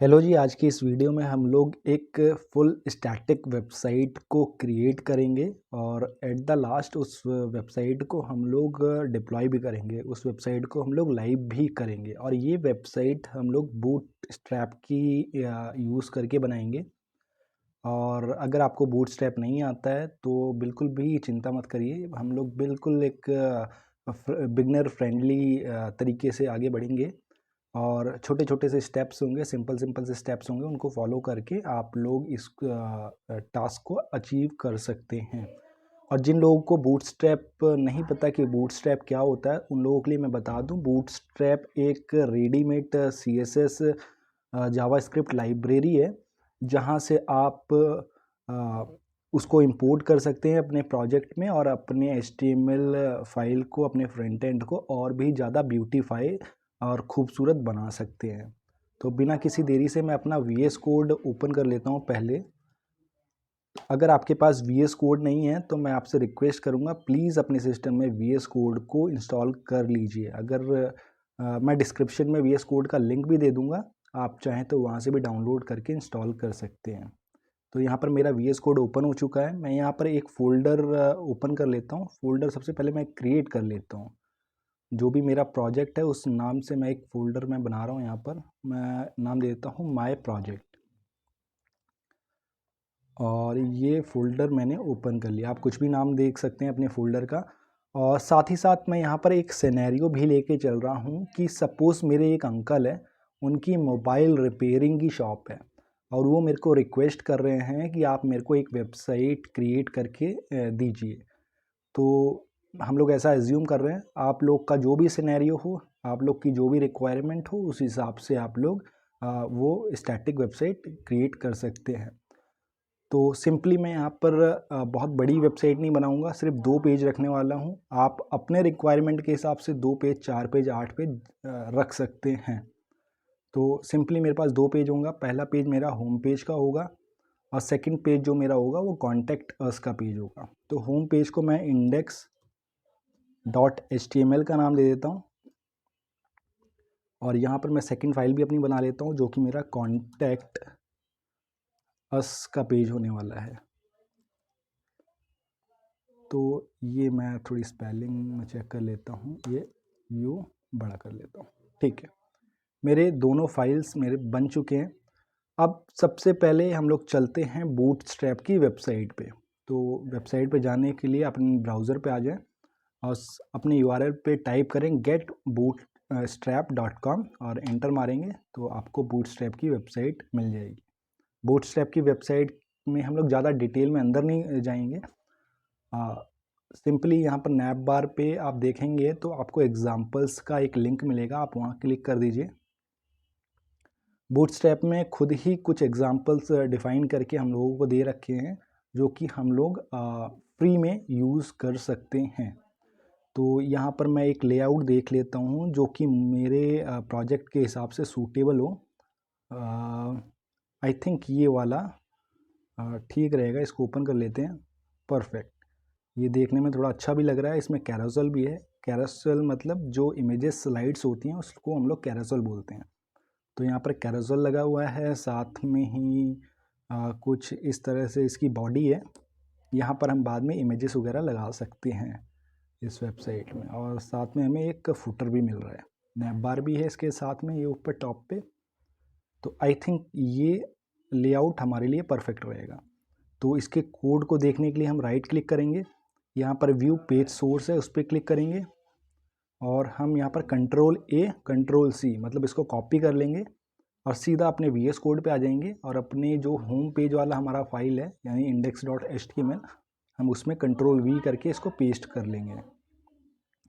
Hello जी, आज की इस वीडियो में हम लोग एक फुल स्टैटिक वेबसाइट को क्रिएट करेंगे और एट द लास्ट उस वेबसाइट को हम लोग डिप्लॉय भी करेंगे। उस वेबसाइट को हम लोग लाइव भी करेंगे और ये वेबसाइट हम लोग बूटस्ट्रैप की यूज़ करके बनाएंगे। और अगर आपको बूटस्ट्रैप नहीं आता है तो बिल्कुल भी चिंता मत करिए, हम लोग बिल्कुल एक बिगनर फ्रेंडली तरीके से आगे बढ़ेंगे और छोटे छोटे से स्टेप्स होंगे, सिंपल सिंपल से स्टेप्स होंगे, उनको फॉलो करके आप लोग इस टास्क को अचीव कर सकते हैं। और जिन लोगों को बूटस्ट्रैप नहीं पता कि बूटस्ट्रैप क्या होता है, उन लोगों के लिए मैं बता दूं, बूटस्ट्रैप एक रेडीमेड CSS जावास्क्रिप्ट लाइब्रेरी है, जहां से आप उसको इंपोर्ट कर सकते हैं अपने प्रोजेक्ट में और अपने HTML फाइल को, अपने फ्रंट एंड को और भी ज़्यादा ब्यूटीफाई और ख़ूबसूरत बना सकते हैं। तो बिना किसी देरी से मैं अपना VS कोड ओपन कर लेता हूँ पहले। अगर आपके पास VS कोड नहीं है तो मैं आपसे रिक्वेस्ट करूँगा, प्लीज़ अपने सिस्टम में VS कोड को इंस्टॉल कर लीजिए। अगर मैं डिस्क्रिप्शन में VS कोड का लिंक भी दे दूँगा, आप चाहें तो वहाँ से भी डाउनलोड करके इंस्टॉल कर सकते हैं। तो यहाँ पर मेरा VS कोड ओपन हो चुका है। मैं यहाँ पर एक फ़ोल्डर ओपन कर लेता हूँ। फ़ोल्डर सबसे पहले मैं क्रिएट कर लेता हूँ। जो भी मेरा प्रोजेक्ट है उस नाम से मैं एक फ़ोल्डर में बना रहा हूँ। यहाँ पर मैं नाम दे देता हूँ माय प्रोजेक्ट और ये फ़ोल्डर मैंने ओपन कर लिया। आप कुछ भी नाम देख सकते हैं अपने फ़ोल्डर का। और साथ ही साथ मैं यहाँ पर एक सिनेरियो भी लेके चल रहा हूँ कि सपोज़ मेरे एक अंकल है, उनकी मोबाइल रिपेयरिंग की शॉप है और वो मेरे को रिक्वेस्ट कर रहे हैं कि आप मेरे को एक वेबसाइट क्रिएट करके दीजिए। तो हम लोग ऐसा एज्यूम कर रहे हैं, आप लोग का जो भी सिनेरियो हो, आप लोग की जो भी रिक्वायरमेंट हो, उस हिसाब से आप लोग वो स्टैटिक वेबसाइट क्रिएट कर सकते हैं। तो सिंपली मैं यहाँ पर बहुत बड़ी वेबसाइट नहीं बनाऊंगा, सिर्फ 2 पेज रखने वाला हूँ। आप अपने रिक्वायरमेंट के हिसाब से 2 पेज, 4 पेज, 8 पेज रख सकते हैं। तो सिंपली मेरे पास 2 पेज होगा। पहला पेज मेरा होम पेज का होगा और सेकंड पेज जो मेरा होगा वो कॉन्टैक्ट अस का पेज होगा। तो होम पेज को मैं index.html का नाम दे देता हूँ और यहाँ पर मैं सेकंड फाइल भी अपनी बना लेता हूँ जो कि मेरा कॉन्टैक्ट अस का पेज होने वाला है। तो ये मैं थोड़ी स्पेलिंग में चेक कर लेता हूँ, ये यू बड़ा कर लेता हूँ। ठीक है, मेरे दोनों फाइल्स मेरे बन चुके हैं। अब सबसे पहले हम लोग चलते हैं बूटस्ट्रैप की वेबसाइट पे। तो वेबसाइट पे जाने के लिए अपने ब्राउज़र पे आ जाएं और अपने URL पे टाइप करें getbootstrap.com और एंटर मारेंगे तो आपको बूटस्ट्रैप की वेबसाइट मिल जाएगी। बूटस्ट्रैप की वेबसाइट में हम लोग ज़्यादा डिटेल में अंदर नहीं जाएंगे। सिंपली यहाँ पर नैप बार पे आप देखेंगे तो आपको एग्जाम्पल्स का एक लिंक मिलेगा, आप वहाँ क्लिक कर दीजिए। बूटस्ट्रैप में खुद ही कुछ एग्जाम्पल्स डिफ़ाइन करके हम लोगों को दे रखे हैं जो कि हम लोग फ्री में यूज़ कर सकते हैं। तो यहाँ पर मैं एक लेआउट देख लेता हूँ जो कि मेरे प्रोजेक्ट के हिसाब से सूटेबल हो। आई थिंक ये वाला ठीक रहेगा, इसको ओपन कर लेते हैं। परफेक्ट, ये देखने में थोड़ा अच्छा भी लग रहा है। इसमें कैरोसेल भी है। कैरोसेल मतलब जो इमेजेस स्लाइड्स होती हैं उसको हम लोग कैरोसेल बोलते हैं। तो यहाँ पर कैरोसेल लगा हुआ है, साथ में ही कुछ इस तरह से इसकी बॉडी है। यहाँ पर हम बाद में इमेजेस वगैरह लगा सकते हैं इस वेबसाइट में। और साथ में हमें एक फुटर भी मिल रहा है, नैप बार भी है इसके साथ में, ये ऊपर टॉप पे। तो आई थिंक ये लेआउट हमारे लिए परफेक्ट रहेगा। तो इसके कोड को देखने के लिए हम राइट क्लिक करेंगे, यहाँ पर व्यू पेज सोर्स है उस पर क्लिक करेंगे और हम यहाँ पर Ctrl+A Ctrl+C मतलब इसको कॉपी कर लेंगे और सीधा अपने VS कोड पे आ जाएंगे और अपने जो होम पेज वाला हमारा फाइल है यानी index.html, हम उसमें Ctrl+V करके इसको पेस्ट कर लेंगे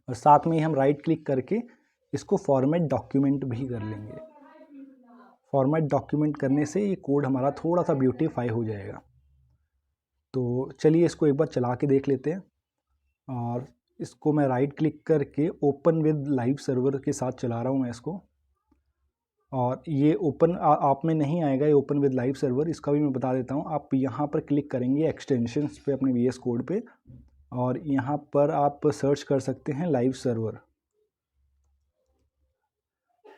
और साथ में ही हम राइट क्लिक करके इसको फॉर्मेट डॉक्यूमेंट भी कर लेंगे। फॉर्मेट डॉक्यूमेंट करने से ये कोड हमारा थोड़ा सा ब्यूटीफाई हो जाएगा। तो चलिए इसको एक बार चला के देख लेते हैं और इसको मैं राइट क्लिक करके ओपन विद लाइव सर्वर के साथ चला रहा हूँ मैं इसको। और ये ओपन आप में नहीं आएगा, ये ओपन विद लाइव सर्वर, इसका भी मैं बता देता हूँ। आप यहाँ पर क्लिक करेंगे एक्सटेंशंस पे अपने VS कोड पे और यहाँ पर आप सर्च कर सकते हैं लाइव सर्वर।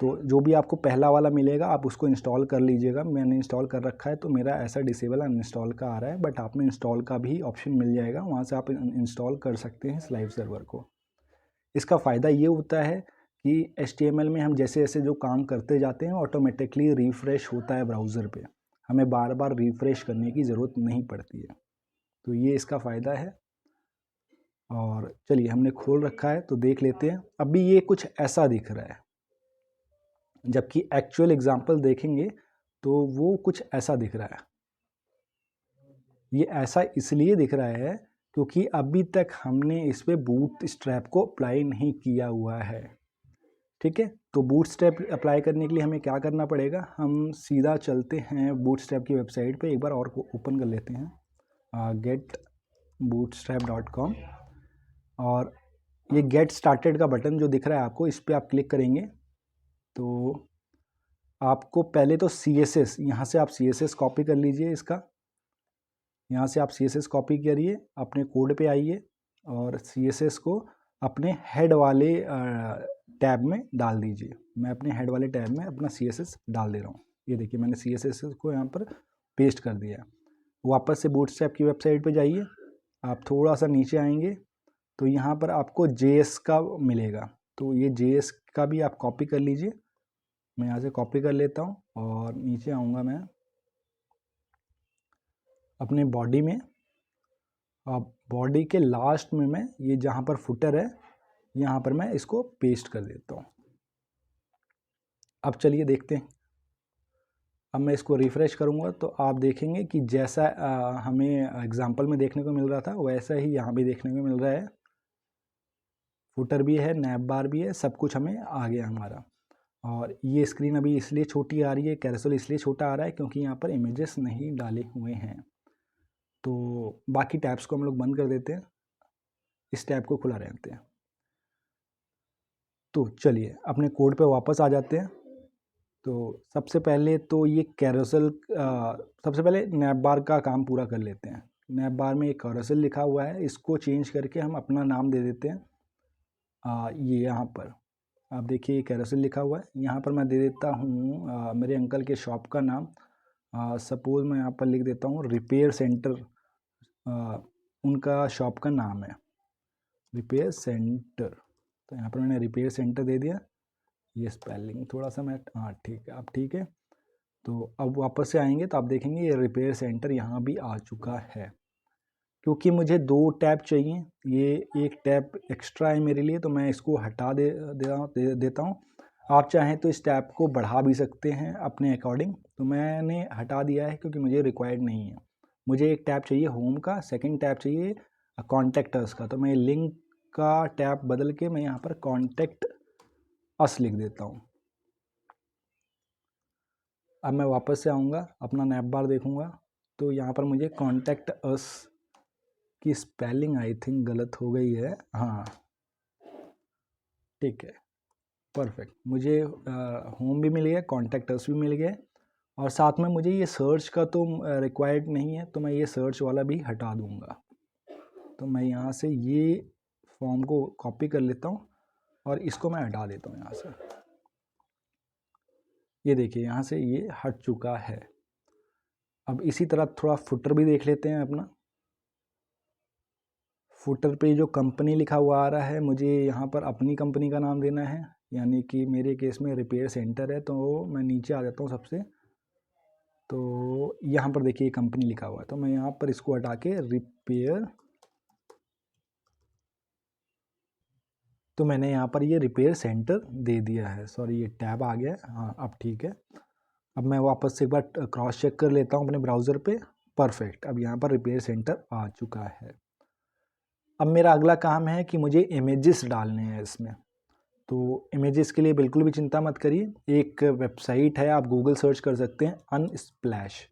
तो जो भी आपको पहला वाला मिलेगा आप उसको इंस्टॉल कर लीजिएगा। मैंने इंस्टॉल कर रखा है तो मेरा ऐसा डिसेबल अनइंस्टॉल का आ रहा है, बट आप में इंस्टॉल का भी ऑप्शन मिल जाएगा, वहाँ से आप इंस्टॉल कर सकते हैं इस लाइव सर्वर को। इसका फ़ायदा ये होता है कि HTML में हम जैसे जैसे जो काम करते जाते हैं ऑटोमेटिकली रिफ़्रेश होता है ब्राउज़र पे, हमें बार बार रिफ़्रेश करने की ज़रूरत नहीं पड़ती है। तो ये इसका फ़ायदा है। और चलिए हमने खोल रखा है तो देख लेते हैं। अभी ये कुछ ऐसा दिख रहा है, जबकि एक्चुअल एग्जांपल देखेंगे तो वो कुछ ऐसा दिख रहा है। ये ऐसा इसलिए दिख रहा है क्योंकि अभी तक हमने इस पे बूटस्ट्रैप को अप्लाई नहीं किया हुआ है। ठीक है, तो बूटस्ट्रैप अप्लाई करने के लिए हमें क्या करना पड़ेगा, हम सीधा चलते हैं बूटस्ट्रैप की वेबसाइट पे, एक बार और ओपन कर लेते हैं getbootstrap.com, और ये गेट स्टार्टेड का बटन जो दिख रहा है आपको, इस पर आप क्लिक करेंगे तो आपको पहले तो CSS, यहाँ से आप CSS कॉपी कर लीजिए इसका। यहाँ से आप CSS कॉपी करिए, अपने कोड पे आइए और CSS को अपने हेड वाले टैब में डाल दीजिए। मैं अपने हेड वाले टैब में अपना CSS डाल दे रहा हूँ। ये देखिए मैंने CSS को यहाँ पर पेस्ट कर दिया। वापस से बूटस्ट्रैप की वेबसाइट पे जाइए, आप थोड़ा सा नीचे आएंगे तो यहाँ पर आपको JS का मिलेगा, तो ये JS का भी आप कॉपी कर लीजिए। मैं यहाँ से कॉपी कर लेता हूँ और नीचे आऊँगा मैं अपने बॉडी में। अब बॉडी के लास्ट में मैं ये जहाँ पर फुटर है यहाँ पर मैं इसको पेस्ट कर देता हूँ। अब चलिए देखते हैं। अब मैं इसको रिफ़्रेश करूँगा तो आप देखेंगे कि जैसा हमें एग्जांपल में देखने को मिल रहा था वैसा ही यहाँ भी देखने को मिल रहा है। फुटर भी है, नैप बार भी है, सब कुछ हमें आ गया हमारा। और ये स्क्रीन अभी इसलिए छोटी आ रही है, कैरोसेल इसलिए छोटा आ रहा है क्योंकि यहाँ पर इमेजेस नहीं डाले हुए हैं। तो बाकी टैब्स को हम लोग बंद कर देते हैं, इस टैब को खुला रहते हैं। तो चलिए अपने कोड पे वापस आ जाते हैं। तो सबसे पहले तो ये कैरोसेल, सबसे पहले नैप बार का काम पूरा कर लेते हैं। नैप बार में एक कैरोसेल लिखा हुआ है, इसको चेंज करके हम अपना नाम दे देते हैं। ये यहाँ पर आप देखिए कैरोसेल लिखा हुआ है, यहाँ पर मैं दे देता हूँ मेरे अंकल के शॉप का नाम। सपोज़ मैं यहाँ पर लिख देता हूँ रिपेयर सेंटर, उनका शॉप का नाम है रिपेयर सेंटर। तो यहाँ पर मैंने रिपेयर सेंटर दे दिया। ये स्पेलिंग थोड़ा सा मैं, हाँ ठीक है, अब ठीक है। तो अब वापस से आएंगे तो आप देखेंगे ये रिपेयर सेंटर यहाँ भी आ चुका है। क्योंकि मुझे 2 टैब चाहिए, ये एक टैब एक्स्ट्रा है मेरे लिए, तो मैं इसको हटा देता हूँ। आप चाहें तो इस टैब को बढ़ा भी सकते हैं अपने अकॉर्डिंग, तो मैंने हटा दिया है क्योंकि मुझे रिक्वायर्ड नहीं है। मुझे एक टैब चाहिए होम का, सेकंड टैब चाहिए कॉन्टैक्ट का, तो मैं लिंक का टैब बदल के मैं यहाँ पर कॉन्टैक्ट अस लिख देता हूँ। अब मैं वापस से आऊँगा, अपना नैप बार देखूँगा तो यहाँ पर मुझे कॉन्टैक्ट अस की स्पेलिंग आई थिंक गलत हो गई है। हाँ ठीक है, परफेक्ट। मुझे होम भी मिल गया, कॉन्टैक्ट अस भी मिल गया, और साथ में मुझे ये सर्च का तो रिक्वायर्ड नहीं है, तो मैं ये सर्च वाला भी हटा दूँगा। तो मैं यहाँ से ये फॉर्म को कॉपी कर लेता हूँ और इसको मैं हटा देता हूँ यहाँ से। ये देखिए यहाँ से ये हट चुका है। अब इसी तरह थोड़ा फुटर भी देख लेते हैं अपना। फुटर पे जो कंपनी लिखा हुआ आ रहा है, मुझे यहाँ पर अपनी कंपनी का नाम देना है, यानी कि मेरे केस में रिपेयर सेंटर है, तो मैं नीचे आ जाता हूँ सबसे। तो यहाँ पर देखिए कंपनी लिखा हुआ है, तो मैं यहाँ पर इसको हटा के रिपेयर, तो मैंने यहाँ पर ये रिपेयर सेंटर दे दिया है। सॉरी ये टैब आ गया है, हाँ अब ठीक है। अब मैं वापस से एक बार क्रॉस चेक कर लेता हूँ अपने ब्राउज़र पे। परफेक्ट, अब यहाँ पर रिपेयर सेंटर आ चुका है। अब मेरा अगला काम है कि मुझे इमेजेस डालने हैं इसमें। तो इमेजेस के लिए बिल्कुल भी चिंता मत करिए, एक वेबसाइट है, आप गूगल सर्च कर सकते हैं अनस्प्लैश।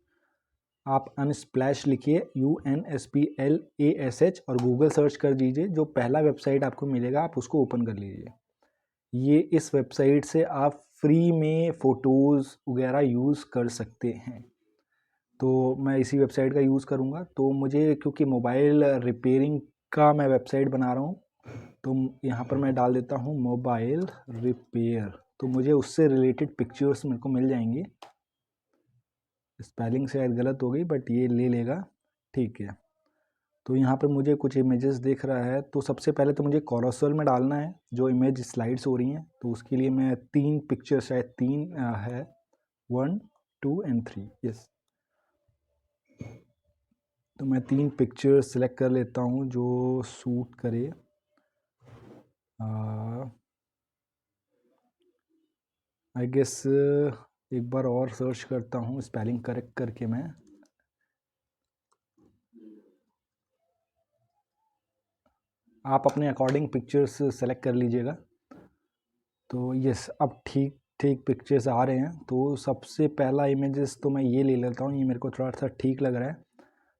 आप अनस्प्लैश लिखिए UNSPLASH और गूगल सर्च कर दीजिए। जो पहला वेबसाइट आपको मिलेगा आप उसको ओपन कर लीजिए। ये इस वेबसाइट से आप फ्री में फ़ोटोज़ वगैरह यूज़ कर सकते हैं। तो मैं इसी वेबसाइट का यूज़ करूँगा। तो मुझे क्योंकि मोबाइल रिपेयरिंग का मैं वेबसाइट बना रहा हूँ, तो यहाँ पर मैं डाल देता हूँ मोबाइल रिपेयर तो मुझे उससे रिलेटेड पिक्चर्स मेरे को मिल जाएंगी। स्पेलिंग शायद गलत हो गई बट ये ले लेगा, ठीक है। तो यहाँ पर मुझे कुछ इमेजेस दिख रहा है। तो सबसे पहले तो मुझे कॉरोसल में डालना है जो इमेज स्लाइड्स हो रही हैं। तो उसके लिए मैं 3 पिक्चर, शायद 3 है, 1 2 एंड 3, यस। तो मैं 3 पिक्चर सेलेक्ट कर लेता हूँ जो सूट करे। आई गेस एक बार और सर्च करता हूँ स्पेलिंग करेक्ट करके मैं। आप अपने अकॉर्डिंग पिक्चर्स सेलेक्ट कर लीजिएगा। तो यस, अब ठीक ठीक पिक्चर्स आ रहे हैं। तो सबसे पहला इमेजेस तो मैं ये ले लेता हूँ, ये मेरे को थोड़ा सा ठीक लग रहा है।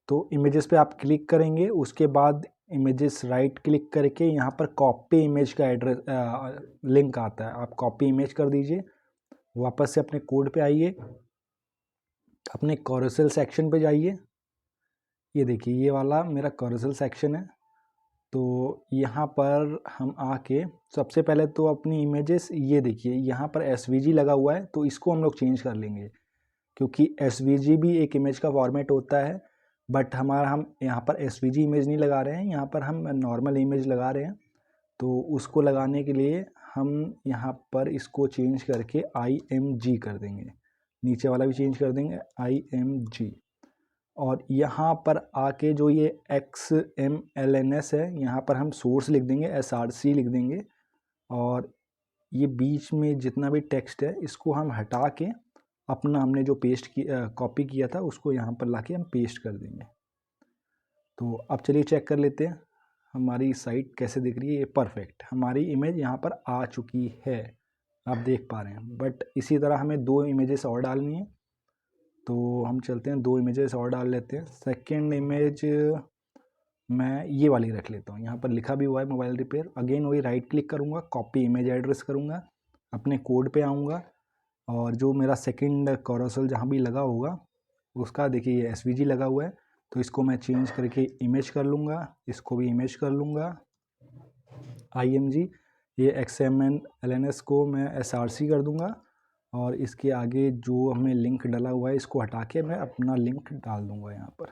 तो इमेजेस पे आप क्लिक करेंगे, उसके बाद इमेजेस राइट क्लिक करके यहाँ पर कॉपी इमेज का एड्रेस लिंक आता है, आप कॉपी इमेज कर दीजिए। वापस से अपने कोड पे आइए, अपने कॉरसल सेक्शन पे जाइए। ये देखिए ये वाला मेरा कॉरसल सेक्शन है। तो यहाँ पर हम आके सबसे पहले तो अपनी इमेजेस, ये देखिए यहाँ पर SVG लगा हुआ है, तो इसको हम लोग चेंज कर लेंगे क्योंकि SVG भी एक इमेज का फॉर्मेट होता है। बट हम यहाँ पर SVG इमेज नहीं लगा रहे हैं, यहाँ पर हम नॉर्मल इमेज लगा रहे हैं। तो उसको लगाने के लिए हम यहाँ पर इसको चेंज करके IMG कर देंगे, नीचे वाला भी चेंज कर देंगे IMG। और यहाँ पर आके जो ये XMLNS है, यहाँ पर हम सोर्स लिख देंगे, SRC लिख देंगे। और ये बीच में जितना भी टेक्स्ट है इसको हम हटा के अपना हमने जो कॉपी किया था उसको यहाँ पर लाके हम पेस्ट कर देंगे। तो अब चलिए चेक कर लेते हैं हमारी साइट कैसे दिख रही है। ये परफेक्ट हमारी इमेज यहाँ पर आ चुकी है, आप देख पा रहे हैं। बट इसी तरह हमें 2 इमेजेस और डालनी है। तो हम चलते हैं 2 इमेजेस और डाल लेते हैं। सेकेंड इमेज मैं ये वाली रख लेता हूँ, यहाँ पर लिखा भी हुआ है मोबाइल रिपेयर। अगेन वही राइट क्लिक करूँगा, कॉपी इमेज एड्रेस करूँगा, अपने कोड पे आऊँगा और जो मेरा सेकंड कॉरसल जहाँ भी लगा होगा उसका देखिए ये SVG लगा हुआ है। तो इसको मैं चेंज करके इमेज कर लूँगा, इसको भी इमेज कर लूँगा IMG। ये XMLNS को मैं SRC कर दूँगा और इसके आगे जो हमें लिंक डाला हुआ है इसको हटा के मैं अपना लिंक डाल दूँगा यहाँ पर।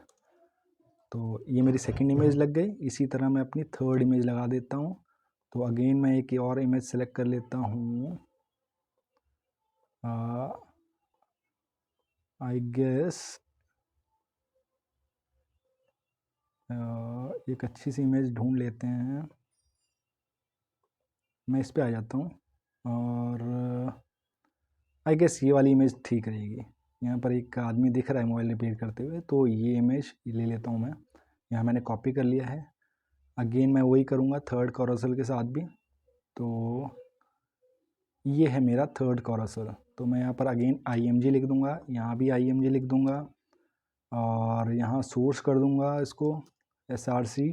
तो ये मेरी सेकंड इमेज लग गई। इसी तरह मैं अपनी थर्ड इमेज लगा देता हूँ। तो अगेन मैं एक और इमेज सेलेक्ट कर लेता हूँ, आई गेस एक अच्छी सी इमेज ढूंढ लेते हैं। मैं इस पे आ जाता हूँ और आई गेस ये वाली इमेज ठीक रहेगी। यहाँ पर एक आदमी दिख रहा है मोबाइल रिपेयर करते हुए, तो ये इमेज ले लेता हूँ मैं। यहाँ मैंने कॉपी कर लिया है। अगेन मैं वही करूँगा थर्ड कॉरसल के साथ भी। तो ये है मेरा थर्ड कॉरसल। तो मैं यहाँ पर अगेन IMG लिख दूँगा, यहाँ भी IMG लिख दूँगा और यहाँ सोर्स कर दूँगा इसको SRC।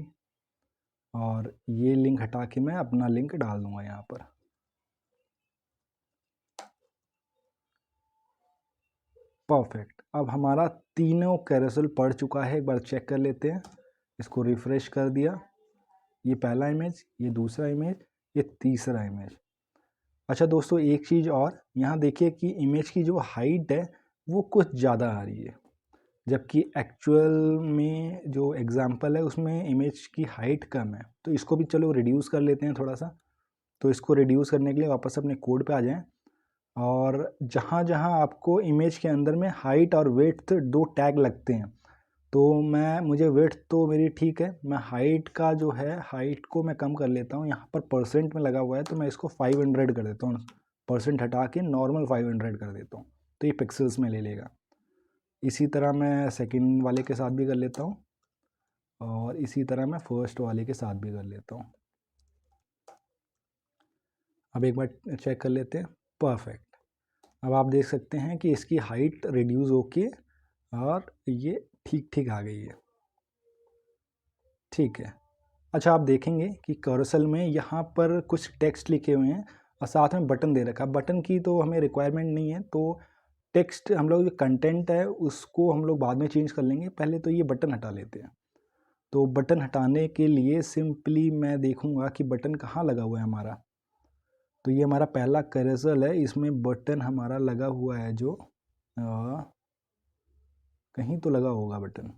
और ये लिंक हटा के मैं अपना लिंक डाल दूँगा यहाँ पर। परफेक्ट, अब हमारा तीनों कैरोसेल पड़ चुका है। एक बार चेक कर लेते हैं। इसको रिफ़्रेश कर दिया, ये पहला इमेज, ये दूसरा इमेज, ये तीसरा इमेज। अच्छा दोस्तों एक चीज़ और, यहाँ देखिए कि इमेज की जो हाइट है वो कुछ ज़्यादा आ रही है, जबकि एक्चुअल में जो एग्ज़ाम्पल है उसमें इमेज की हाइट कम है। तो इसको भी चलो रिड्यूस कर लेते हैं थोड़ा सा। तो इसको रिड्यूस करने के लिए वापस अपने कोड पे आ जाएं और जहाँ जहाँ आपको इमेज के अंदर में हाइट और विड्थ 2 टैग लगते हैं, तो मुझे विड्थ तो मेरी ठीक है, मैं हाइट का जो है हाइट को मैं कम कर लेता हूँ। यहाँ पर परसेंट में लगा हुआ है तो मैं इसको 500 कर देता हूँ, परसेंट हटा के नॉर्मल 500 कर देता हूँ, तो ये पिक्सल्स में ले लेगा। इसी तरह मैं सेकंड वाले के साथ भी कर लेता हूँ और इसी तरह मैं फर्स्ट वाले के साथ भी कर लेता हूँ। अब एक बार चेक कर लेते हैं। परफेक्ट, अब आप देख सकते हैं कि इसकी हाइट रिड्यूस होके और ये ठीक ठीक आ गई है, ठीक है। अच्छा आप देखेंगे कि कर्सर में यहाँ पर कुछ टेक्स्ट लिखे हुए हैं और साथ में बटन दे रखा है। बटन की तो हमें रिक्वायरमेंट नहीं है, तो टेक्स्ट हम लोग जो कंटेंट है उसको हम लोग बाद में चेंज कर लेंगे। पहले तो ये बटन हटा लेते हैं। तो बटन हटाने के लिए सिंपली मैं देखूंगा कि बटन कहाँ लगा हुआ है हमारा। तो ये हमारा पहला कैरोसेल है, इसमें बटन हमारा लगा हुआ है जो कहीं तो लगा होगा बटन,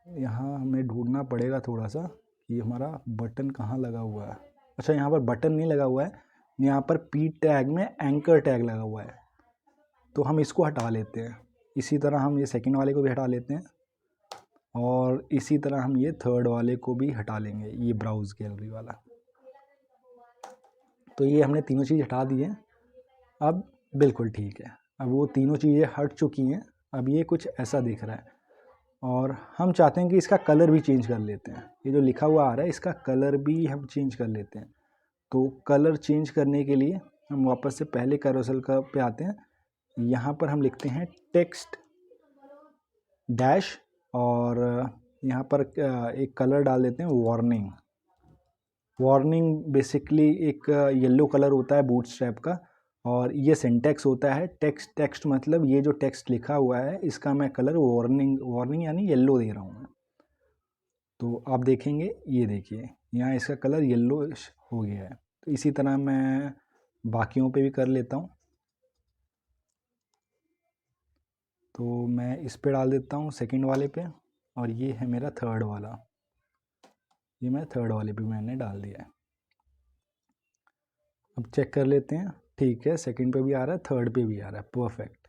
यहाँ हमें ढूंढना पड़ेगा थोड़ा सा कि हमारा बटन कहाँ लगा हुआ है। अच्छा, यहाँ पर बटन नहीं लगा हुआ है, यहाँ पर पी टैग में एंकर टैग लगा हुआ है, तो हम इसको हटा लेते हैं। इसी तरह हम ये सेकंड वाले को भी हटा लेते हैं और इसी तरह हम ये थर्ड वाले को भी हटा लेंगे, ये ब्राउज़ गैलरी वाला। तो ये हमने तीनों चीज़ हटा दी है। अब बिल्कुल ठीक है, अब वो तीनों चीज़ें हट चुकी हैं। अब ये कुछ ऐसा दिख रहा है और हम चाहते हैं कि इसका कलर भी चेंज कर लेते हैं। ये जो लिखा हुआ आ रहा है इसका कलर भी हम चेंज कर लेते हैं। तो कलर चेंज करने के लिए हम वापस से पहले कैरोसेल का पे आते हैं। यहाँ पर हम लिखते हैं टेक्स्ट डैश और यहाँ पर एक कलर डाल देते हैं वार्निंग। वार्निंग बेसिकली एक येलो कलर होता है बूटस्ट्रैप का, और ये सिंटेक्स होता है टेक्स्ट मतलब ये जो टेक्स्ट लिखा हुआ है इसका मैं कलर वार्निंग यानी येलो दे रहा हूँ मैं। तो आप देखेंगे, ये देखिए यहाँ इसका कलर येलो हो गया है। तो इसी तरह मैं बाकियों पे भी कर लेता हूँ। तो मैं इस पे डाल देता हूँ सेकंड वाले पे, और ये है मेरा थर्ड वाला, ये मैं थर्ड वाले पे मैंने डाल दिया है। अब चेक कर लेते हैं, ठीक है सेकंड पे भी आ रहा है, थर्ड पे भी आ रहा है, परफेक्ट।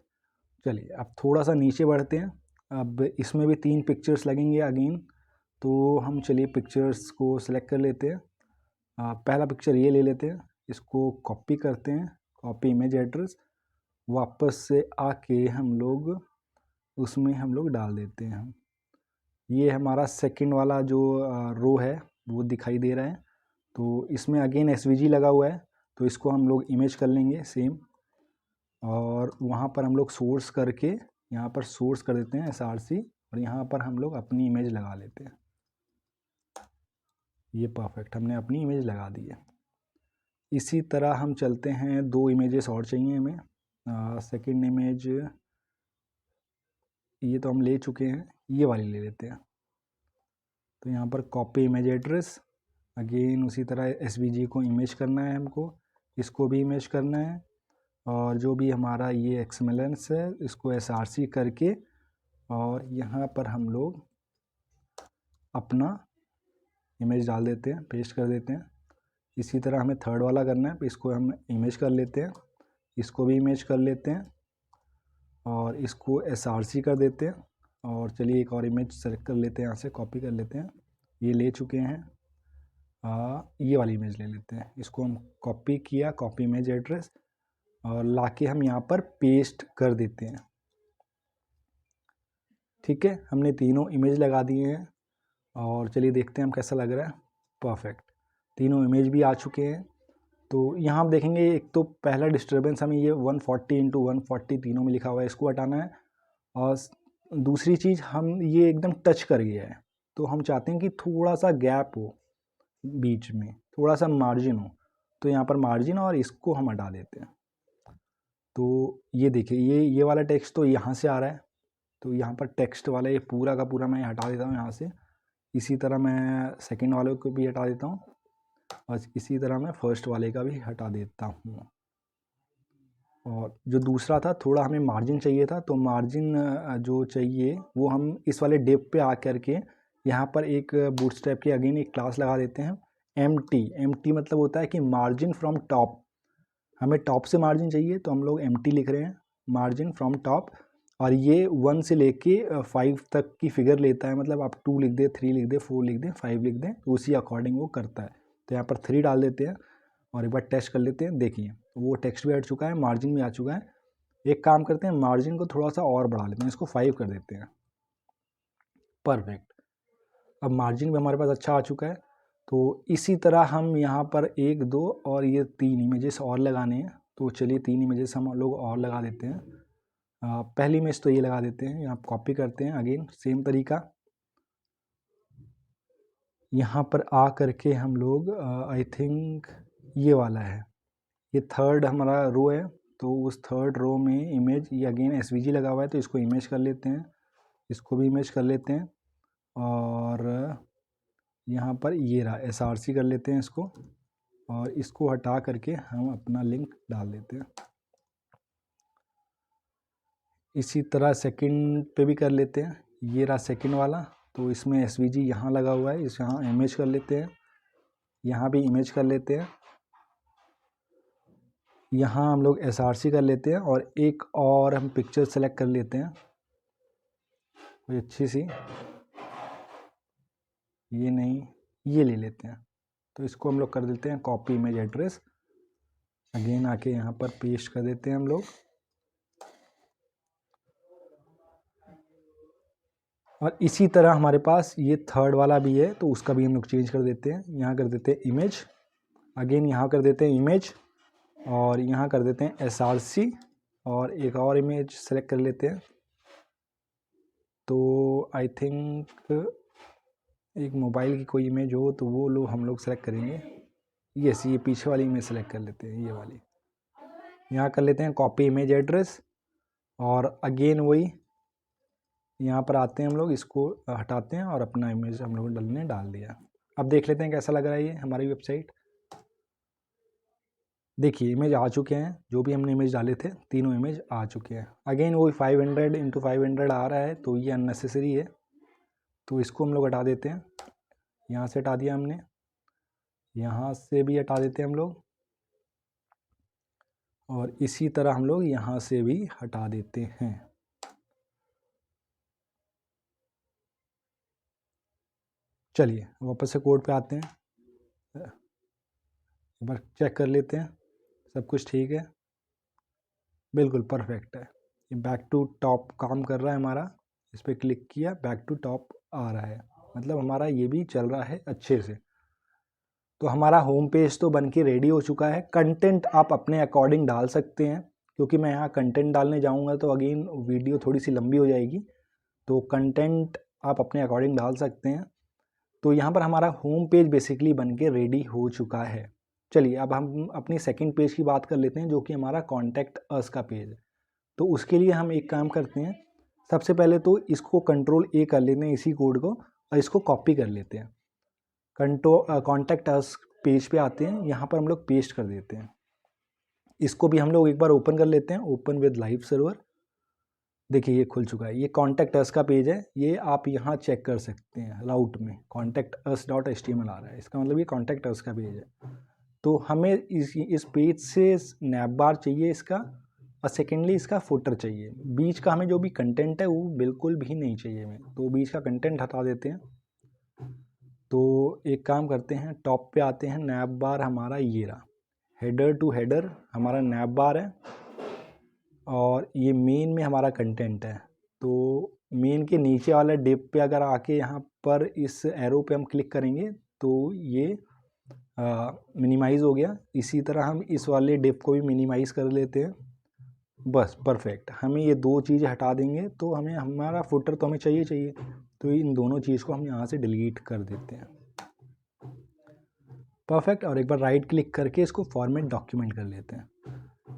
चलिए अब थोड़ा सा नीचे बढ़ते हैं। अब इसमें भी 3 पिक्चर्स लगेंगे अगेन, तो हम चलिए पिक्चर्स को सिलेक्ट कर लेते हैं। पहला पिक्चर ये ले लेते हैं, इसको कॉपी करते हैं, कॉपी इमेज एड्रेस, वापस से आके हम लोग उसमें हम लोग डाल देते हैं। ये हमारा सेकंड वाला जो रो है वो दिखाई दे रहा है। तो इसमें अगेन एसवीजी लगा हुआ है, तो इसको हम लोग इमेज कर लेंगे सेम, और वहाँ पर हम लोग सोर्स करके यहाँ पर सोर्स कर देते हैं SRC, और यहाँ पर हम लोग अपनी इमेज लगा लेते हैं। ये परफेक्ट, हमने अपनी इमेज लगा दी है। इसी तरह हम चलते हैं, 2 इमेजेस और चाहिए हमें। सेकंड इमेज ये तो हम ले चुके हैं, ये वाली ले लेते हैं। तो यहाँ पर कॉपी इमेज एड्रेस, अगेन उसी तरह SVG को इमेज करना है हमको, इसको भी इमेज करना है, और जो भी हमारा ये XMLs है इसको SRC करके, और यहाँ पर हम लोग अपना इमेज डाल देते हैं, पेस्ट कर देते हैं। इसी तरह हमें थर्ड वाला करना है, तो इसको हम इमेज कर लेते हैं, इसको भी इमेज कर लेते हैं, और इसको SRC कर देते हैं। और चलिए एक और इमेज सेलेक्ट कर लेते हैं, यहाँ से कॉपी कर लेते हैं, ये ले चुके हैं। ये वाली इमेज ले लेते हैं, इसको हम कॉपी किया, कॉपी इमेज एड्रेस, और लाके हम यहाँ पर पेस्ट कर देते हैं। ठीक है, हमने तीनों इमेज लगा दिए हैं, और चलिए देखते हैं हम कैसा लग रहा है। परफेक्ट, तीनों इमेज भी आ चुके हैं। तो यहाँ आप देखेंगे, एक तो पहला डिस्टर्बेंस हमें ये 140x140 तीनों में लिखा हुआ है, इसको हटाना है। और दूसरी चीज़, हम ये एकदम टच कर गया है, तो हम चाहते हैं कि थोड़ा सा गैप हो बीच में, थोड़ा सा मार्जिन हो, तो यहाँ पर मार्जिन और इसको हम हटा देते हैं। तो ये देखिए, ये वाला टेक्स्ट तो यहाँ से आ रहा है, तो यहाँ पर टेक्स्ट वाला ये पूरा का पूरा मैं हटा देता हूँ यहाँ से। इसी तरह मैं सेकंड वाले को भी हटा देता हूँ, और इसी तरह मैं फर्स्ट वाले का भी हटा देता हूँ। और जो दूसरा था, थोड़ा हमें मार्जिन चाहिए था, तो मार्जिन जो चाहिए वो हम इस वाले डिप पे आकर के यहाँ पर एक बूटस्ट्रैप की अगेन एक क्लास लगा देते हैं, एम्प्टी मतलब होता है कि मार्जिन फ्रॉम टॉप। हमें टॉप से मार्जिन चाहिए, तो हम लोग एम्प्टी लिख रहे हैं, मार्जिन फ्रॉम टॉप। और ये 1 से लेके 5 तक की फिगर लेता है, मतलब आप 2 लिख दे, 3 लिख दे, 4 लिख दे, 5 लिख दें, तो उसी अकॉर्डिंग वो करता है। तो यहाँ पर 3 डाल देते हैं, और एक बार टेस्ट कर लेते हैं। देखिए वो टेक्स्ट भी हट चुका है, मार्जिन भी आ चुका है। एक काम करते हैं, मार्जिन को थोड़ा सा और बढ़ा लेते हैं, इसको 5 कर देते हैं। परफेक्ट, अब मार्जिन भी हमारे पास अच्छा आ चुका है। तो इसी तरह हम यहाँ पर 1 2 और ये 3 इमेजेस और लगाने हैं। तो चलिए 3 इमेजेस हम लोग और लगा देते हैं। पहली इमेज तो ये लगा देते हैं, यहाँ कॉपी करते हैं, अगेन सेम तरीका। यहाँ पर आ करके हम लोग आई थिंक ये वाला है, ये थर्ड हमारा रो है, तो उस थर्ड रो में इमेज ये अगेन SVG लगा हुआ है, तो इसको इमेज कर लेते हैं, इसको भी इमेज कर लेते हैं, और यहाँ पर ये रहा SRC कर लेते हैं इसको। और इसको हटा करके हम अपना लिंक डाल देते हैं। इसी तरह सेकंड पे भी कर लेते हैं। ये रहा सेकंड वाला, तो इसमें SVG यहाँ लगा हुआ है, इस यहाँ इमेज कर लेते हैं, यहाँ भी इमेज कर लेते हैं, यहाँ हम लोग SRC कर लेते हैं, और एक और हम पिक्चर सेलेक्ट कर लेते हैं कोई अच्छी सी, ये नहीं, ये ले लेते हैं। तो इसको हम लोग कर देते हैं कॉपी इमेज एड्रेस, अगेन आके यहाँ पर पेस्ट कर देते हैं हम लोग। और इसी तरह हमारे पास ये थर्ड वाला भी है, तो उसका भी हम लोग चेंज कर देते हैं। यहाँ कर देते हैं इमेज, अगेन यहाँ कर देते हैं इमेज, और यहाँ कर देते हैं SRC, और एक और इमेज सेलेक्ट कर लेते हैं। तो आई थिंक एक मोबाइल की कोई इमेज हो तो वो लोग हम लोग सेलेक्ट करेंगे। यस, ये पीछे वाली इमेज सेलेक्ट कर लेते हैं, ये वाली। यहाँ कर लेते हैं कॉपी इमेज एड्रेस, और अगेन वही यहाँ पर आते हैं हम लोग, इसको हटाते हैं और अपना इमेज हम लोग ने डाल दिया। अब देख लेते हैं कैसा लग रहा है ये हमारी वेबसाइट। देखिए इमेज आ चुके हैं, जो भी हमने इमेज डाले थे तीनों इमेज आ चुके हैं। अगेन वही 500x500 आ रहा है, तो ये अननेसेसरी है, तो इसको हम लोग हटा देते हैं। यहाँ से हटा दिया हमने, यहाँ से भी हटा देते हैं हम लोग, और इसी तरह हम लोग यहाँ से भी हटा देते हैं। चलिए वापस से कोड पे आते हैं, एक बार चेक कर लेते हैं सब कुछ ठीक है, बिल्कुल परफेक्ट है। ये बैक टू टॉप काम कर रहा है हमारा, इस पर क्लिक किया, बैक टू टॉप आ रहा है, मतलब हमारा ये भी चल रहा है अच्छे से। तो हमारा होम पेज तो बन के रेडी हो चुका है। कंटेंट आप अपने अकॉर्डिंग डाल सकते हैं, क्योंकि मैं यहाँ कंटेंट डालने जाऊँगा तो अगेन वीडियो थोड़ी सी लंबी हो जाएगी, तो कंटेंट आप अपने अकॉर्डिंग डाल सकते हैं। तो यहाँ पर हमारा होम पेज बेसिकली बन के रेडी हो चुका है। चलिए अब हम अपनी सेकंड पेज की बात कर लेते हैं, जो कि हमारा कॉन्टैक्ट अस का पेज है। तो उसके लिए हम एक काम करते हैं, सबसे पहले तो इसको Ctrl+A कर लेते हैं, इसी कोड को, और इसको कॉपी कर लेते हैं। कॉन्टैक्ट अस पेज पे आते हैं, यहाँ पर हम लोग पेस्ट कर देते हैं। इसको भी हम लोग एक बार ओपन कर लेते हैं, ओपन विद लाइव सर्वर। देखिए ये खुल चुका है, ये कॉन्टैक्ट अस का पेज है, ये आप यहाँ चेक कर सकते हैं। राउट में contactus.html आ रहा है, इसका मतलब ये कॉन्टैक्ट अस का पेज है। तो हमें इस पेज से स्नैप बार चाहिए इसका, और सेकेंडली इसका फुटर चाहिए। बीच का हमें जो भी कंटेंट है वो बिल्कुल भी नहीं चाहिए हमें, तो बीच का कंटेंट हटा देते हैं। तो एक काम करते हैं, टॉप पे आते हैं, नैप बार हमारा ये रहा, हेडर टू हेडर हमारा नैप बार है, और ये मेन में हमारा कंटेंट है। तो मेन के नीचे वाला डिप पे अगर आके यहाँ पर इस एरो पे हम क्लिक करेंगे तो ये मिनिमाइज़ हो गया। इसी तरह हम इस वाले डिप को भी मिनिमाइज़ कर लेते हैं, बस परफेक्ट। हमें ये दो चीज़ हटा देंगे तो हमें हमारा फुटर तो हमें चाहिए, तो इन दोनों चीज़ को हम यहाँ से डिलीट कर देते हैं, परफेक्ट। और एक बार राइट क्लिक करके इसको फॉर्मेट डॉक्यूमेंट कर लेते हैं।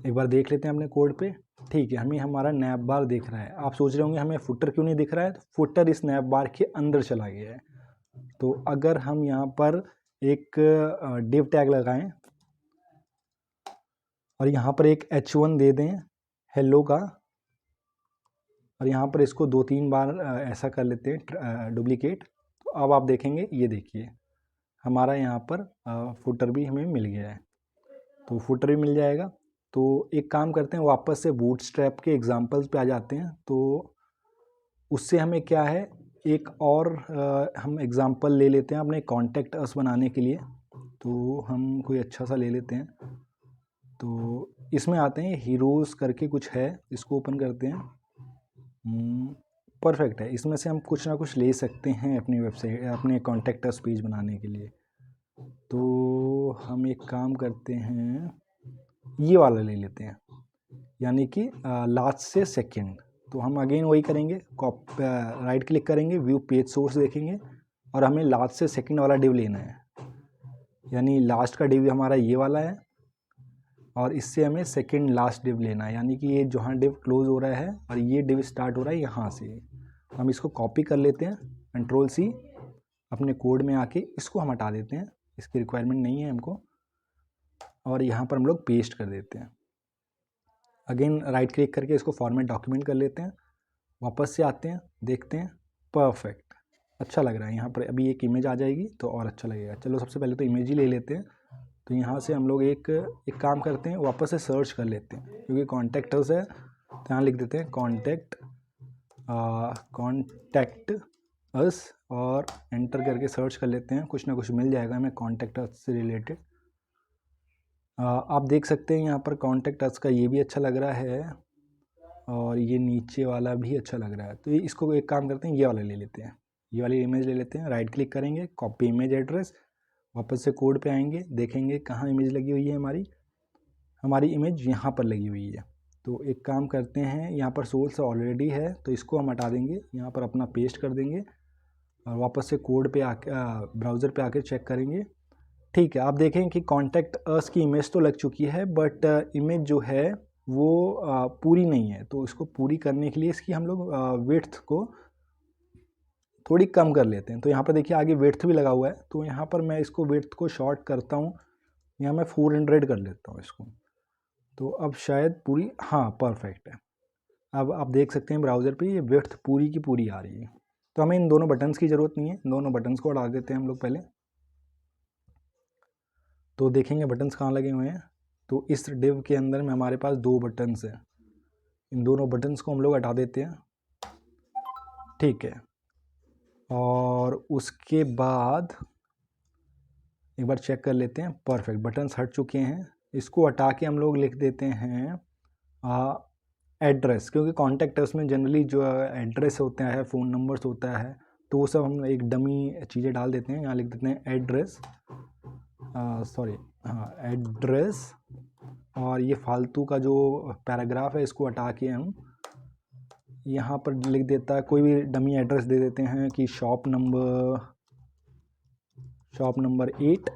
एक बार देख लेते हैं अपने कोड पे, ठीक है, हमें हमारा नैप बार दिख रहा है। आप सोच रहे होंगे हमें फुटर क्यों नहीं दिख रहा है, तो फुटर इस नैप बार के अंदर चला गया है। तो अगर हम यहाँ पर एक डिव टैग लगाएं और यहाँ पर एक H1 दे दें हेलो का, और यहाँ पर इसको 2-3 बार ऐसा कर लेते हैं डुप्लीकेट, तो अब आप देखेंगे, ये देखिए हमारा यहाँ पर फुटर भी हमें मिल गया है। तो फुटर भी मिल जाएगा। तो एक काम करते हैं, वापस से बूटस्ट्रैप के एग्जांपल्स पे आ जाते हैं। तो उससे हमें क्या है, एक और हम एग्जांपल ले लेते हैं अपने कॉन्टैक्ट अस बनाने के लिए। तो हम कोई अच्छा सा ले लेते हैं, तो इसमें आते हैं, हीरोज़ करके कुछ है, इसको ओपन करते हैं। परफेक्ट है, इसमें से हम कुछ ना कुछ ले सकते हैं अपनी वेबसाइट, अपने कॉन्टैक्ट अस पेज बनाने के लिए। तो हम एक काम करते हैं, ये वाला ले लेते हैं, यानी कि लास्ट से सेकंड। तो हम अगेन वही करेंगे, राइट क्लिक करेंगे, व्यू पेज सोर्स देखेंगे, और हमें लास्ट से सेकंड वाला डिव लेना है, यानी लास्ट का डिव हमारा ये वाला है, और इससे हमें सेकंड लास्ट डिव लेना है, यानी कि ये जहाँ डिव क्लोज हो रहा है और ये डिव स्टार्ट हो रहा है यहाँ से। हम इसको कॉपी कर लेते हैं, Ctrl+C, अपने कोड में आके इसको हम हटा देते हैं, इसकी रिक्वायरमेंट नहीं है हमको। और यहाँ पर हम लोग पेस्ट कर देते हैं। अगेन राइट क्लिक करके इसको फॉर्मेट डॉक्यूमेंट कर लेते हैं, वापस से आते हैं, देखते हैं, परफेक्ट, अच्छा लग रहा है। यहाँ पर अभी एक इमेज आ जाएगी तो और अच्छा लगेगा। चलो सबसे पहले तो इमेज ही ले लेते हैं। तो यहाँ से हम लोग एक काम करते हैं, वापस से सर्च कर लेते हैं, क्योंकि कॉन्टैक्ट अस है तो यहाँ लिख देते हैं कॉन्टैक्ट अस और एंटर करके सर्च कर लेते हैं, कुछ ना कुछ मिल जाएगा हमें कॉन्टैक्ट अस से रिलेटेड। आप देख सकते हैं यहाँ पर कॉन्टैक्ट अस का ये भी अच्छा लग रहा है और ये नीचे वाला भी अच्छा लग रहा है। तो इसको एक काम करते हैं, ये वाला ले लेते हैं, ये वाली इमेज ले लेते हैं। राइट क्लिक करेंगे, कॉपी इमेज एड्रेस, वापस से कोड पे आएंगे, देखेंगे कहाँ इमेज लगी हुई है हमारी इमेज यहाँ पर लगी हुई है। तो एक काम करते हैं, यहाँ पर सोर्स ऑलरेडी है तो इसको हम हटा देंगे, यहाँ पर अपना पेस्ट कर देंगे और वापस से कोड पे आके ब्राउज़र पे आके चेक करेंगे। ठीक है, आप देखें कि कॉन्टैक्ट अस की इमेज तो लग चुकी है, बट इमेज जो है वो पूरी नहीं है। तो इसको पूरी करने के लिए इसकी हम लोग विड्थ को थोड़ी कम कर लेते हैं। तो यहाँ पर देखिए आगे विड्थ भी लगा हुआ है, तो यहाँ पर मैं इसको विड्थ को शॉर्ट करता हूँ, यहाँ मैं 400 कर लेता हूँ इसको। तो अब शायद पूरी, हाँ परफेक्ट है। अब आप देख सकते हैं ब्राउज़र पे ये विड्थ पूरी की पूरी आ रही है। तो हमें इन दोनों बटन्स की ज़रूरत नहीं है, दोनों बटन्स को हटा देते हैं हम लोग पहले। तो देखेंगे बटन्स कहाँ लगे हुए हैं। तो इस डिव के अंदर में हमारे पास 2 बटन्स हैं, इन दोनों बटन्स को हम लोग हटा देते हैं। ठीक है, और उसके बाद एक बार चेक कर लेते हैं, परफेक्ट बटन्स हट चुके हैं। इसको हटा के हम लोग लिख देते हैं एड्रेस, क्योंकि कॉन्टैक्ट अस में जनरली जो एड्रेस होता है, फ़ोन नंबर्स होता है, तो वो सब हम एक डमी चीज़ें डाल देते हैं। यहाँ लिख देते हैं एड्रेस, एड्रेस, और ये फालतू का जो पैराग्राफ है इसको हटा के हम यहाँ पर लिख देता है, कोई भी डमी एड्रेस दे देते हैं कि शॉप नंबर 8,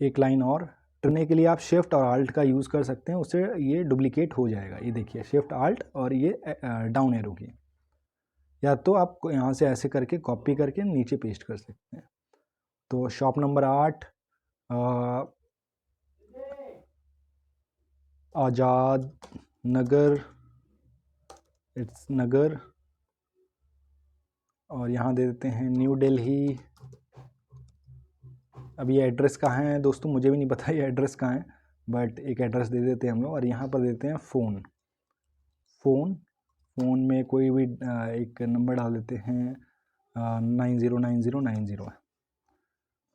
एक लाइन और करने के लिए आप शिफ्ट और आल्ट का यूज़ कर सकते हैं, उससे ये डुप्लीकेट हो जाएगा। ये देखिए शिफ्ट आल्ट और ये डाउन एरो की, या तो आप यहाँ से ऐसे करके कॉपी करके नीचे पेस्ट कर सकते हैं। तो शॉप नंबर 8 आज़ाद नगर, इट्स नगर, और यहाँ दे देते हैं न्यू दिल्ली। अब ये एड्रेस कहाँ है दोस्तों, मुझे भी नहीं पता ये एड्रेस कहाँ है, बट एक एड्रेस दे देते हैं हम लोग। और यहाँ पर देते हैं फ़ोन में कोई भी एक नंबर डाल देते हैं 909090।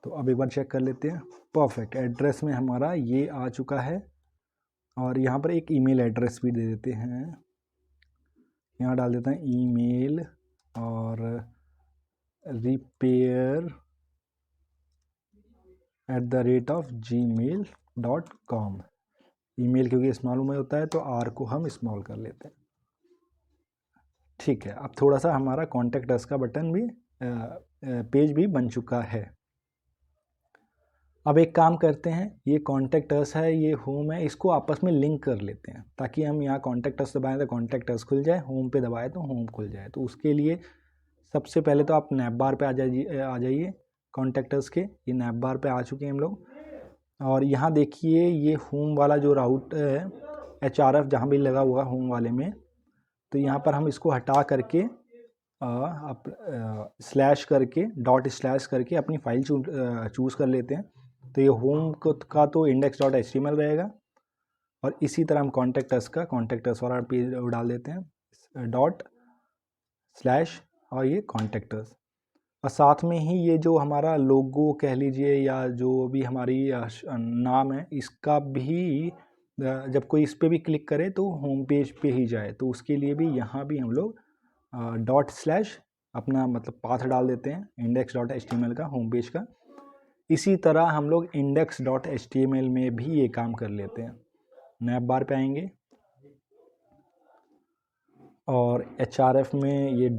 तो अब एक बार चेक कर लेते हैं, परफेक्ट एड्रेस में हमारा ये आ चुका है। और यहाँ पर एक ईमेल एड्रेस भी दे देते हैं, यहाँ डाल देते हैं ईमेल और repair@gmail.com। ईमेल क्योंकि स्मॉल में होता है तो आर को हम स्मॉल कर लेते हैं। ठीक है, अब थोड़ा सा हमारा कॉन्टैक्ट अस का बटन भी पेज भी बन चुका है। अब एक काम करते हैं, ये कॉन्टैक्ट अस है, ये होम है, इसको आपस में लिंक कर लेते हैं, ताकि हम यहाँ कॉन्टैक्ट अस दबाएं तो कॉन्टैक्ट अस खुल जाए, होम पे दबाएं तो होम खुल जाए। तो उसके लिए सबसे पहले तो आप नैप बार पे आ जाइए कॉन्टैक्ट अस के, ये नैप बार पे आ चुके हैं हम लोग। और यहाँ देखिए ये होम वाला जो राउट है HRF जहाँ भी लगा हुआ होम वाले में, तो यहाँ पर हम इसको हटा करके स्लैश करके ./ करके अपनी फाइल चूज़ कर लेते हैं। तो ये होम का तो index.html रहेगा, और इसी तरह हम कॉन्टैक्ट अस वाला पेज डाल देते हैं ./ और ये कॉन्टैक्ट अस, और साथ में ही ये जो हमारा लोगो कह लीजिए या जो भी हमारी नाम है, इसका भी जब कोई इस पर भी क्लिक करे तो होम पेज पे ही जाए, तो उसके लिए भी यहाँ भी हम लोग ./ अपना मतलब पाथ डाल देते हैं index.html का, होम पेज का। इसी तरह हम लोग index.html में भी ये काम कर लेते हैं। नैप बार पे आएंगे और HRF में ये ./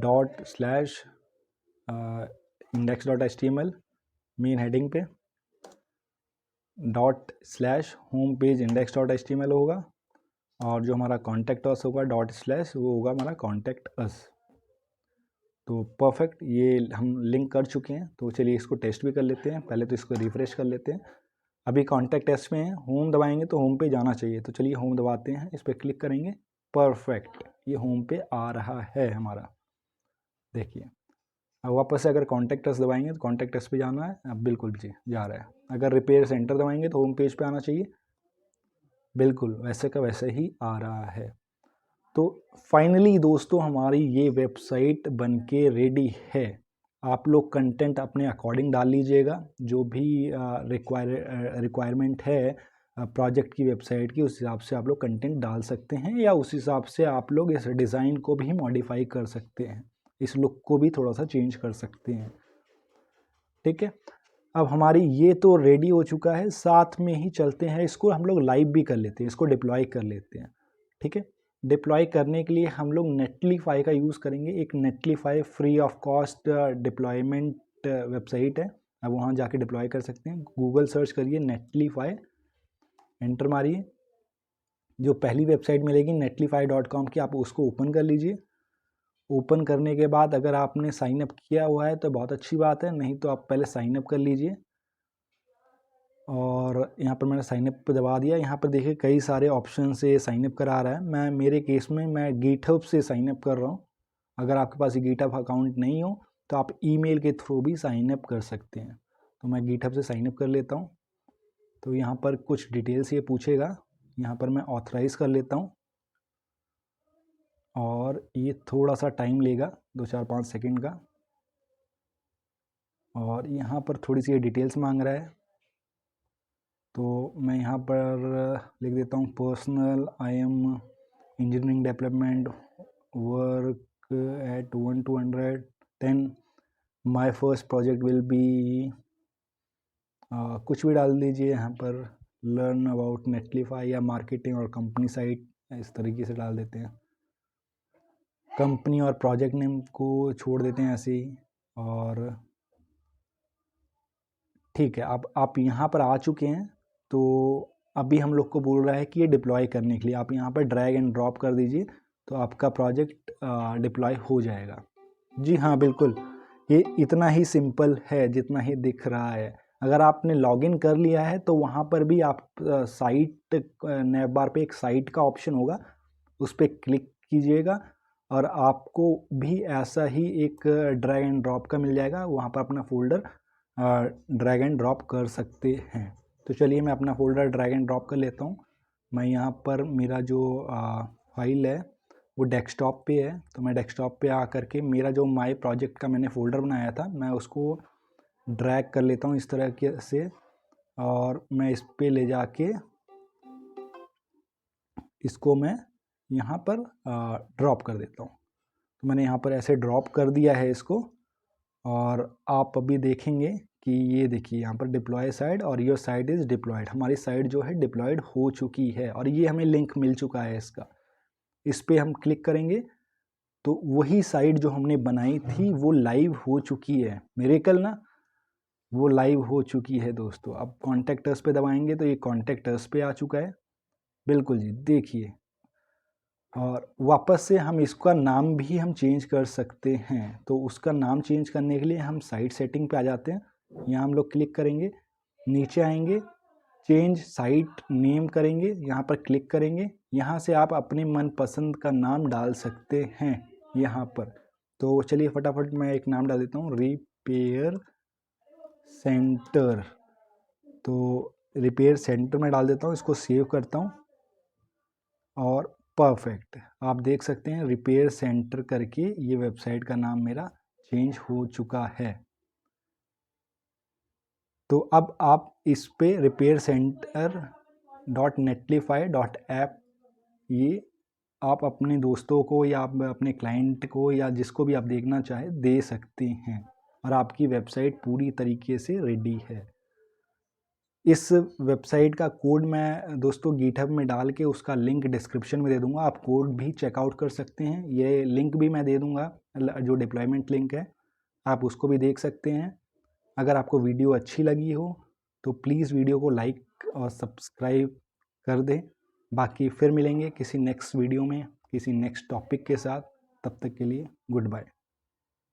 index.html मेन हेडिंग पे ./ होम पेज index.html होगा, और जो हमारा कॉन्टैक्ट अस होगा ./ वो होगा हमारा कॉन्टैक्ट अस। तो परफेक्ट, ये हम लिंक कर चुके हैं। तो चलिए इसको टेस्ट भी कर लेते हैं, पहले तो इसको रिफ्रेश कर लेते हैं। अभी कॉन्टैक्ट अस में है, होम दबाएंगे तो होम पे जाना चाहिए। तो चलिए होम दबाते हैं, इस पर क्लिक करेंगे, परफेक्ट, ये होम पे आ रहा है हमारा। देखिए अब वापस से अगर कॉन्टैक्ट अस दबाएंगे तो कॉन्टैक्ट अस पे जाना है, अब बिल्कुल जी जा रहा है। अगर रिपेयर सेंटर दबाएंगे तो होम पेज पे आना चाहिए, बिल्कुल वैसे का वैसे ही आ रहा है। तो फाइनली दोस्तों हमारी ये वेबसाइट बनके रेडी है। आप लोग कंटेंट अपने अकॉर्डिंग डाल लीजिएगा, जो भी रिक्वायरमेंट है प्रोजेक्ट की वेबसाइट की, उस हिसाब से आप लोग कंटेंट डाल सकते हैं, या उस हिसाब से आप लोग इस डिज़ाइन को भी मॉडिफाई कर सकते हैं, इस लुक को भी थोड़ा सा चेंज कर सकते हैं। ठीक है, अब हमारी ये तो रेडी हो चुका है, साथ में ही चलते हैं इसको हम लोग लाइव भी कर लेते हैं, इसको डिप्लॉय कर लेते हैं। ठीक है, डिप्लॉय करने के लिए हम लोग नेटलीफाई का यूज़ करेंगे। एक नेटलीफाई free of cost deployment website है, अब वहाँ जाके डिप्लॉय कर सकते हैं। गूगल सर्च करिए नेटलीफाई, एंटर मारिए, जो पहली वेबसाइट मिलेगी netlify.com की, आप उसको ओपन कर लीजिए। ओपन करने के बाद अगर आपने साइन अप किया हुआ है तो बहुत अच्छी बात है, नहीं तो आप पहले साइन अप कर लीजिए। और यहाँ पर मैंने साइन अप पे दबा दिया। यहाँ पर देखिए कई सारे ऑप्शन से साइन अप करा रहा है। मैं मेरे केस में मैं गिटहब से साइन अप कर रहा हूँ। अगर आपके पास गिटहब अकाउंट नहीं हो तो आप ईमेल के थ्रू भी साइन अप कर सकते हैं। तो मैं गिटहब से साइन अप कर लेता हूँ। तो यहाँ पर कुछ डिटेल्स ये पूछेगा, यहाँ पर मैं ऑथराइज़ कर लेता हूँ, और ये थोड़ा सा टाइम लेगा, 2-4-5 सेकंड का। और यहाँ पर थोड़ी सी डिटेल्स मांग रहा है, तो मैं यहाँ पर लिख देता हूँ personal, I am engineering development, work at 1 to 100, then my first project will be, कुछ भी डाल दीजिए यहाँ पर, लर्न अबाउट नेटलीफाई या मार्केटिंग और कंपनी साइट, इस तरीके से डाल देते हैं। कंपनी और प्रोजेक्ट नेम को छोड़ देते हैं ऐसे ही। और ठीक है, अब आप यहाँ पर आ चुके हैं, तो अभी हम लोग को बोल रहा है कि ये डिप्लॉय करने के लिए आप यहाँ पर ड्रैग एंड ड्रॉप कर दीजिए, तो आपका प्रोजेक्ट डिप्लॉय हो जाएगा। जी हाँ बिल्कुल, ये इतना ही सिंपल है जितना ही दिख रहा है। अगर आपने लॉगिन कर लिया है तो वहाँ पर भी आप साइट नैव बार पे एक साइट का ऑप्शन होगा, उस पर क्लिक कीजिएगा और आपको भी ऐसा ही एक ड्रैग एंड ड्रॉप का मिल जाएगा, वहाँ पर अपना फोल्डर ड्रैग एंड ड्रॉप कर सकते हैं। तो चलिए मैं अपना फोल्डर ड्रैग एंड ड्रॉप कर लेता हूँ। मैं यहाँ पर मेरा जो फाइल है वो डेस्कटॉप पे है, तो मैं डेस्कटॉप पे आकर के मेरा जो माय प्रोजेक्ट का मैंने फ़ोल्डर बनाया था मैं उसको ड्रैग कर लेता हूँ इस तरह के से, और मैं इस पे ले जाके इसको मैं यहाँ पर ड्रॉप कर देता हूँ। तो मैंने यहाँ पर ऐसे ड्रॉप कर दिया है इसको, और आप अभी देखेंगे कि ये देखिए यहाँ पर डिप्लॉय साइट और योर साइट इज़ डिप्लॉयड, हमारी साइट जो है डिप्लॉयड हो चुकी है, और ये हमें लिंक मिल चुका है इसका। इस पर हम क्लिक करेंगे तो वही साइट जो हमने बनाई थी वो लाइव हो चुकी है। मिरेकल ना, वो लाइव हो चुकी है दोस्तों। अब कॉन्टैक्ट अस पे दबाएंगे तो ये कॉन्टैक्ट अस पे आ चुका है, बिल्कुल जी देखिए। और वापस से हम इसका नाम भी हम चेंज कर सकते हैं, तो उसका नाम चेंज करने के लिए हम साइट सेटिंग पे आ जाते हैं, यहाँ हम लोग क्लिक करेंगे, नीचे आएंगे, चेंज साइट नेम करेंगे, यहाँ पर क्लिक करेंगे, यहाँ से आप अपने मनपसंद का नाम डाल सकते हैं यहाँ पर। तो चलिए फटाफट मैं एक नाम डाल देता हूँ, रिपेयर सेंटर। तो रिपेयर सेंटर में डाल देता हूँ, इसको सेव करता हूँ, और परफेक्ट आप देख सकते हैं रिपेयर सेंटर करके ये वेबसाइट का नाम मेरा चेंज हो चुका है। तो अब आप इस पे रिपेयर सेंटर .netlify.app ये आप अपने दोस्तों को या आप अपने क्लाइंट को या जिसको भी आप देखना चाहे दे सकते हैं, और आपकी वेबसाइट पूरी तरीके से रेडी है। इस वेबसाइट का कोड मैं दोस्तों गिटहब में डाल के उसका लिंक डिस्क्रिप्शन में दे दूंगा, आप कोड भी चेकआउट कर सकते हैं। ये लिंक भी मैं दे दूंगा, जो डिप्लॉयमेंट लिंक है आप उसको भी देख सकते हैं। अगर आपको वीडियो अच्छी लगी हो तो प्लीज़ वीडियो को लाइक और सब्सक्राइब कर दें। बाकी फिर मिलेंगे किसी नेक्स्ट वीडियो में किसी नेक्स्ट टॉपिक के साथ, तब तक के लिए गुड बाय।